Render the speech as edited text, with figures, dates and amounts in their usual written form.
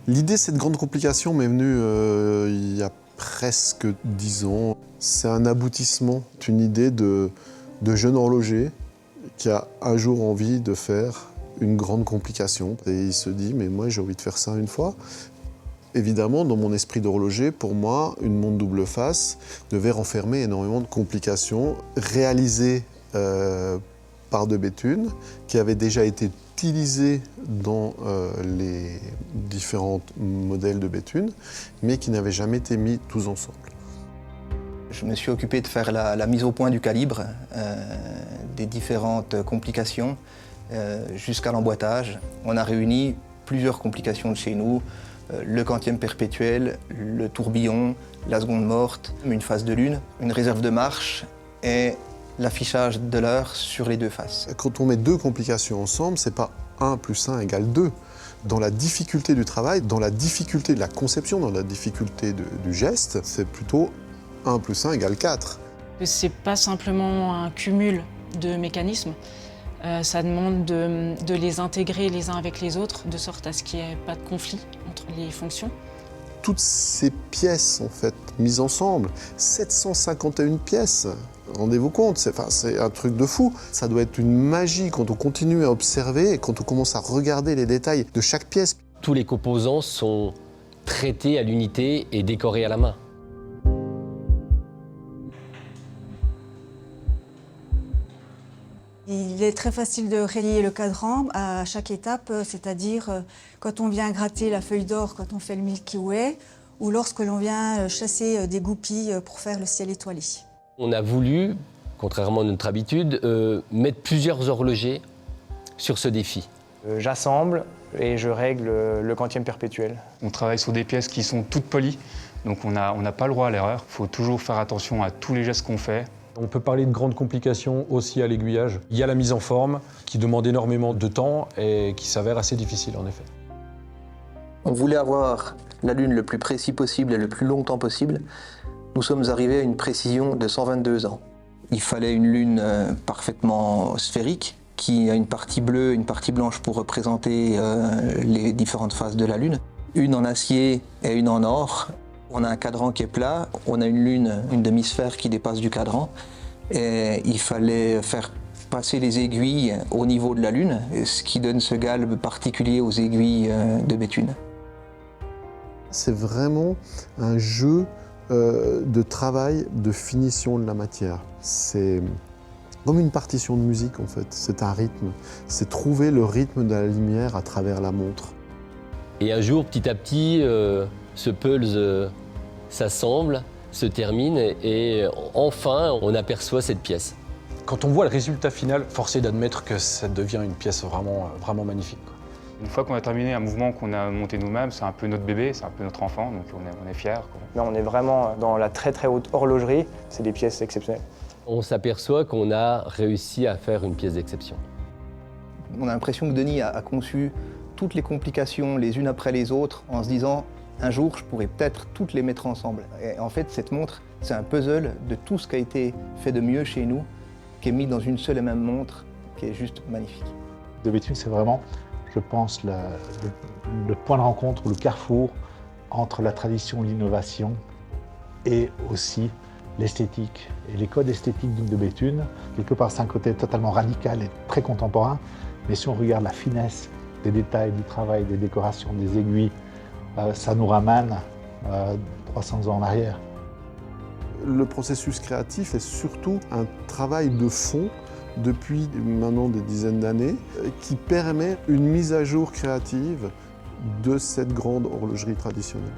L'idée, cette grande complication m'est venue il y a presque 10 ans. C'est un aboutissement, une idée de jeune horloger qui a un jour envie de faire une grande complication. Et il se dit, mais moi j'ai envie de faire ça une fois. Évidemment, dans mon esprit d'horloger, pour moi, une montre double face devait renfermer énormément de complications réalisées par de Béthune, qui avaient déjà été utilisées dans les différents modèles de Béthune, mais qui n'avaient jamais été mis tous ensemble. Je me suis occupé de faire la mise au point du calibre, des différentes complications, jusqu'à l'emboîtage. On a réuni plusieurs complications de chez nous, le quantième perpétuel, le tourbillon, la seconde morte, une phase de lune, une réserve de marche et l'affichage de l'heure sur les deux faces. Quand on met deux complications ensemble, c'est pas 1 plus 1 égale 2. Dans la difficulté du travail, dans la difficulté de la conception, dans la difficulté du geste, c'est plutôt 1 plus 1 égale 4. C'est pas simplement un cumul de mécanismes, ça demande de les intégrer les uns avec les autres, de sorte à ce qu'il n'y ait pas de conflit entre les fonctions. Toutes ces pièces, en fait, mises ensemble, 751 pièces, rendez-vous compte, c'est un truc de fou. Ça doit être une magie quand on continue à observer et quand on commence à regarder les détails de chaque pièce. Tous les composants sont traités à l'unité et décorés à la main. Il est très facile de relier le cadran à chaque étape, c'est-à-dire quand on vient gratter la feuille d'or, quand on fait le Milky Way, ou lorsque l'on vient chasser des goupilles pour faire le ciel étoilé. On a voulu, contrairement à notre habitude, mettre plusieurs horlogers sur ce défi. J'assemble et je règle le quantième perpétuel. On travaille sur des pièces qui sont toutes polies, donc on n'a pas le droit à l'erreur. Il faut toujours faire attention à tous les gestes qu'on fait. On peut parler de grandes complications aussi à l'aiguillage. Il y a la mise en forme qui demande énormément de temps et qui s'avère assez difficile en effet. On voulait avoir la lune le plus précis possible et le plus longtemps possible. Nous sommes arrivés à une précision de 122 ans. Il fallait une lune parfaitement sphérique qui a une partie bleue, une partie blanche pour représenter les différentes phases de la lune. Une en acier et une en or. On a un cadran qui est plat, on a une lune, une demi-sphère qui dépasse du cadran. Et il fallait faire passer les aiguilles au niveau de la lune, ce qui donne ce galbe particulier aux aiguilles de Béthune. C'est vraiment un jeu de travail, de finition de la matière. C'est comme une partition de musique en fait, c'est un rythme. C'est trouver le rythme de la lumière à travers la montre. Et un jour, petit à petit, ce puzzle s'assemble, se termine et enfin, on aperçoit cette pièce. Quand on voit le résultat final, force est d'admettre que ça devient une pièce vraiment magnifique. Une fois qu'on a terminé un mouvement qu'on a monté nous-mêmes, c'est un peu notre bébé, c'est un peu notre enfant, donc on est fiers. Là, on est vraiment dans la très très haute horlogerie, c'est des pièces exceptionnelles. On s'aperçoit qu'on a réussi à faire une pièce d'exception. On a l'impression que Denis a conçu toutes les complications les unes après les autres en se disant un jour je pourrais peut-être toutes les mettre ensemble. Et en fait cette montre c'est un puzzle de tout ce qui a été fait de mieux chez nous, qui est mis dans une seule et même montre, qui est juste magnifique. De Béthune c'est vraiment, je pense, le point de rencontre ou le carrefour entre la tradition et l'innovation et aussi l'esthétique. Et les codes esthétiques de Béthune, quelque part c'est un côté totalement radical et très contemporain, mais si on regarde la finesse des détails, du travail, des décorations, des aiguilles, ça nous ramène 300 ans en arrière. Le processus créatif est surtout un travail de fond depuis maintenant des dizaines d'années qui permet une mise à jour créative de cette grande horlogerie traditionnelle.